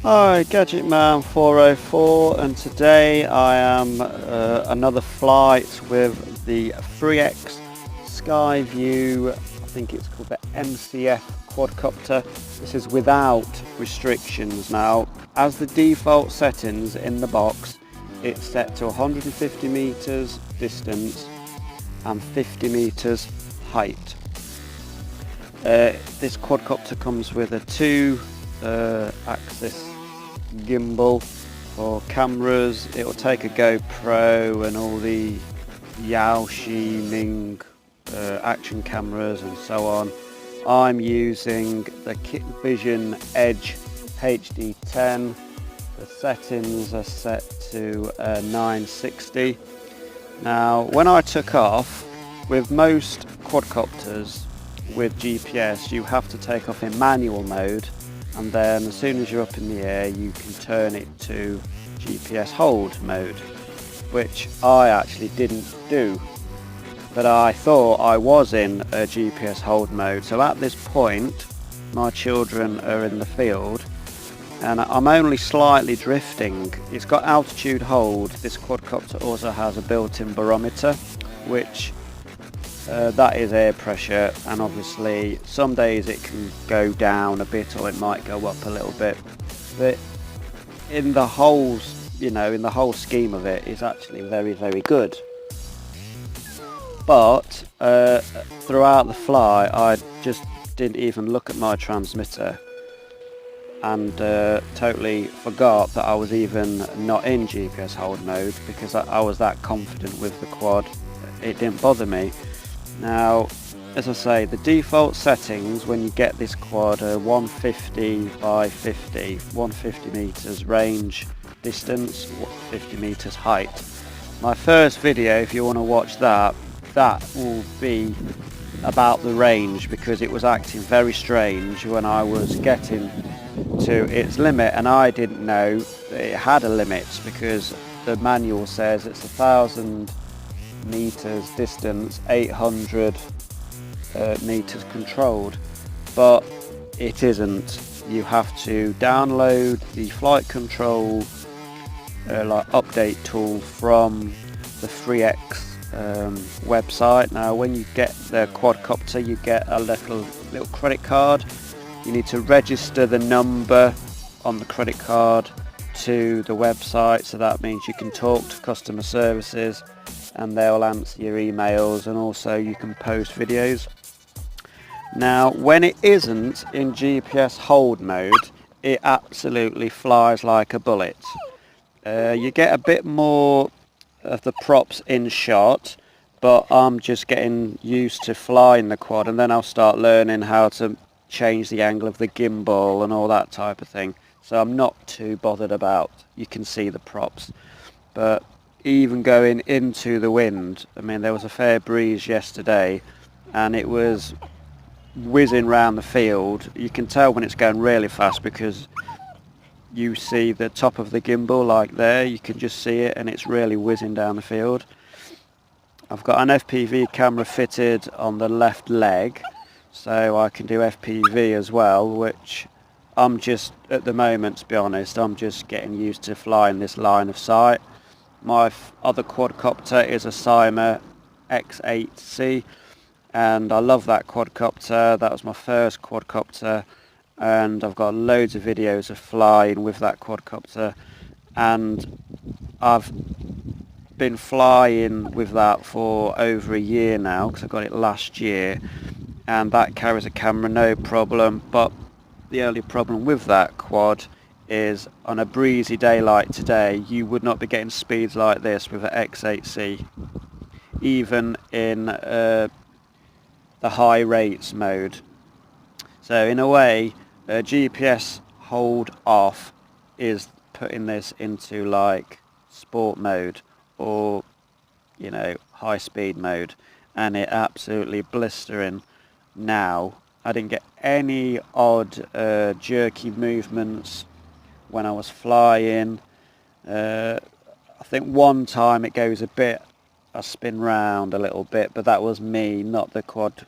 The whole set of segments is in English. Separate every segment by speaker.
Speaker 1: Hi, Gadget Man 404, and today I am another flight with the FreeX Skyview. I think it's called the MCF quadcopter. This is without restrictions now. As the default settings in the box, it's set to 150 meters distance and 50 meters height. This quadcopter comes with a two-axis gimbal for cameras. It will take a GoPro and all the Yaoshi Ming action cameras and so on. I'm using the Vision Edge HD10. The settings are set to 960. Now, when I took off, with most quadcopters with GPS, you have to take off in manual mode, and then as soon as you're up in the air you can turn it to GPS hold mode, which I actually didn't do, but I thought I was in a GPS hold mode. So at this point my children are in the field and I'm only slightly drifting. It's got altitude hold. This quadcopter also has a built-in barometer, which that is air pressure, and obviously some days it can go down a bit or it might go up a little bit, but in the whole, in the whole scheme of it, it's actually very, very good. But throughout the fly I just didn't even look at my transmitter and totally forgot that I was even not in GPS hold mode, because I was that confident with the quad. It didn't bother me. Now, as I say, the default settings when you get this quad are 150 by 50, 150 meters range distance, 50 meters height. My first video, if you want to watch that will be about the range, because it was acting very strange when I was getting to its limit, and I didn't know that it had a limit, because the manual says it's 1,000 meters distance, 800 meters controlled, but it isn't. You have to download the flight control update tool from the FreeX website. Now when you get the quadcopter you get a little credit card. You need to register the number on the credit card to the website, so that means you can talk to customer services and they'll answer your emails, and also you can post videos. Now when it isn't in GPS hold mode, it absolutely flies like a bullet. You get a bit more of the props in shot, but I'm just getting used to flying the quad, and then I'll start learning how to change the angle of the gimbal and all that type of thing, so I'm not too bothered about, you can see the props. But even going into the wind, I mean there was a fair breeze yesterday and it was whizzing round the field. You can tell when it's going really fast because you see the top of the gimbal, like there, you can just see it, and it's really whizzing down the field. I've got an FPV camera fitted on the left leg, so I can do FPV as well, which I'm just, at the moment, to be honest, I'm just getting used to flying this line of sight. My other quadcopter is a Cyma X8C, and I love that quadcopter. That was my first quadcopter, and I've got loads of videos of flying with that quadcopter, and I've been flying with that for over a year now, because I got it last year, and that carries a camera no problem. But the only problem with that quad is on a breezy day like today, you would not be getting speeds like this with an X8C, even in the high rates mode. So in a way, GPS hold off is putting this into like sport mode, or high speed mode, and it absolutely blistering now. I didn't get any odd jerky movements when I was flying. I think one time it goes a bit, I spin round a little bit, but that was me, not the quad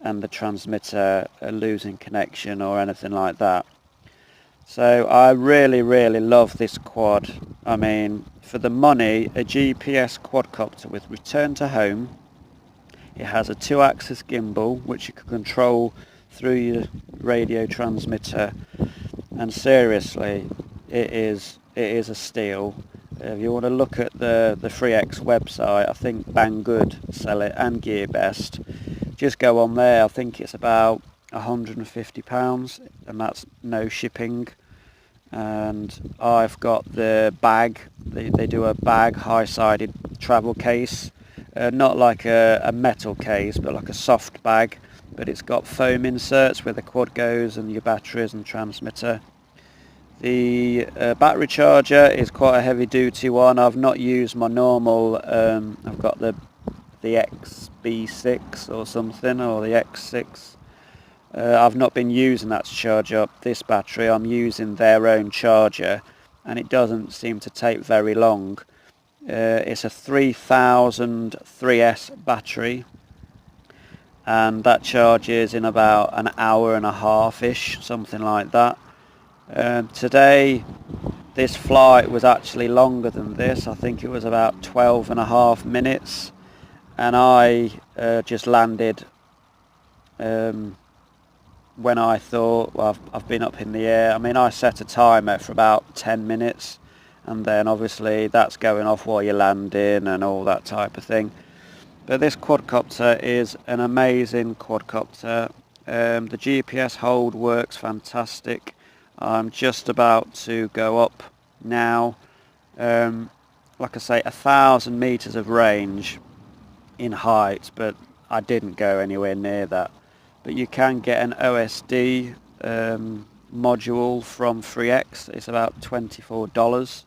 Speaker 1: and the transmitter losing connection or anything like that. So I really love this quad. I mean, for the money, a GPS quadcopter with return to home. It has a 2-axis gimbal which you can control through your radio transmitter, and seriously, it is a steal. If you want to look at the FreeX website, I think Banggood sell it, and GearBest. Just go on there. I think it's about £150, and that's no shipping. And I've got the bag. They do a bag, high-sided travel case, not like a metal case, but like a soft bag. But it's got foam inserts where the quad goes and your batteries and transmitter. The battery charger is quite a heavy-duty one. I've not used my normal. I've got the XB6 or something, or the X6. I've not been using that to charge up this battery. I'm using their own charger, and it doesn't seem to take very long. It's a 3000 3S battery, and that charges in about an hour and a half-ish, something like that. Today, this flight was actually longer than this. I think it was about 12 and a half minutes, and I just landed when I thought, well, I've been up in the air. I mean, I set a timer for about 10 minutes, and then obviously that's going off while you're landing and all that type of thing. But this quadcopter is an amazing quadcopter. The GPS hold works fantastic. I'm just about to go up now. Like I say, 1,000 meters of range in height, but I didn't go anywhere near that. But you can get an OSD module from FreeX. It's about $24,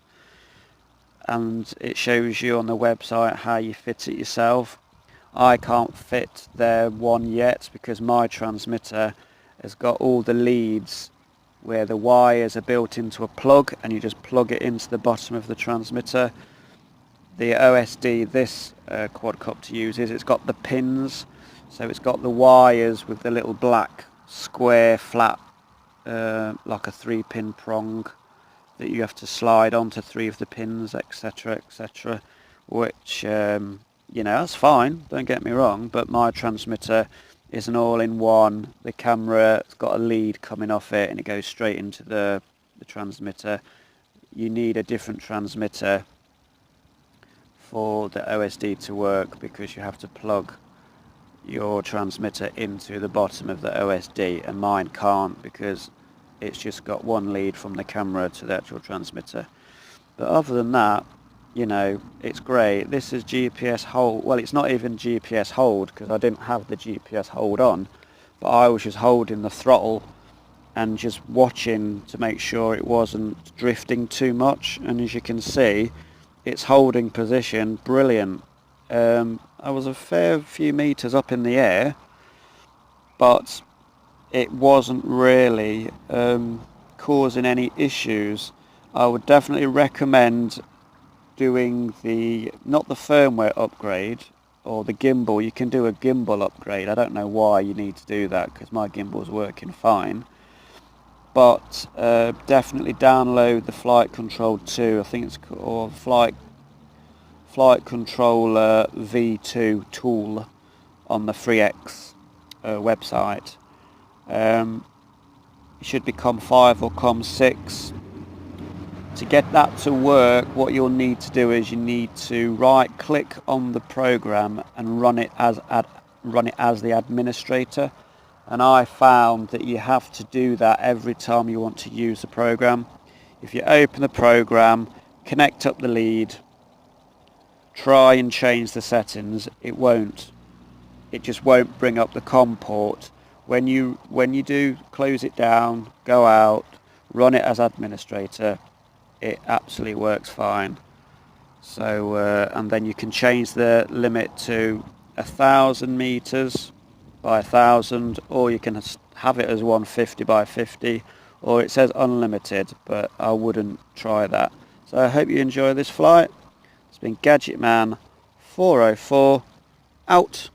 Speaker 1: and it shows you on the website how you fit it yourself. I can't fit their one yet because my transmitter has got all the leads where the wires are built into a plug, and you just plug it into the bottom of the transmitter. The OSD this quadcopter uses, it's got the pins. So it's got the wires with the little black square flat, like a 3-pin prong that you have to slide onto 3 of the pins, etc, etc, which, you know, that's fine, don't get me wrong, but my transmitter is an all-in-one. The camera's got a lead coming off it and it goes straight into the transmitter. You need a different transmitter for the OSD to work because you have to plug your transmitter into the bottom of the OSD, and mine can't because it's just got one lead from the camera to the actual transmitter. But other than that, you know, it's great. This is GPS hold. Well, it's not even GPS hold because I didn't have the GPS hold on, but I was just holding the throttle and just watching to make sure it wasn't drifting too much. And as you can see, it's holding position brilliant. I was a fair few meters up in the air, but it wasn't really causing any issues. I would definitely recommend doing not the firmware upgrade or the gimbal. You can do a gimbal upgrade. I don't know why you need to do that because my gimbal's working fine. But definitely download the Flight Control 2. I think it's called Flight Controller V2 tool on the FreeX website. It should be COM5 or COM6. To get that to work, what you'll need to do is you need to right click on the program and run it as the administrator. And I found that you have to do that every time you want to use the program. If you open the program, connect up the lead, try and change the settings, it won't. It just won't bring up the COM port. When you do close it down, go out, run it as administrator, it absolutely works fine. So and then you can change the limit to 1,000 meters by 1,000, or you can have it as 150 by 50, or it says unlimited, but I wouldn't try that. So I hope you enjoy this flight. It's been Gadget Man 404 out.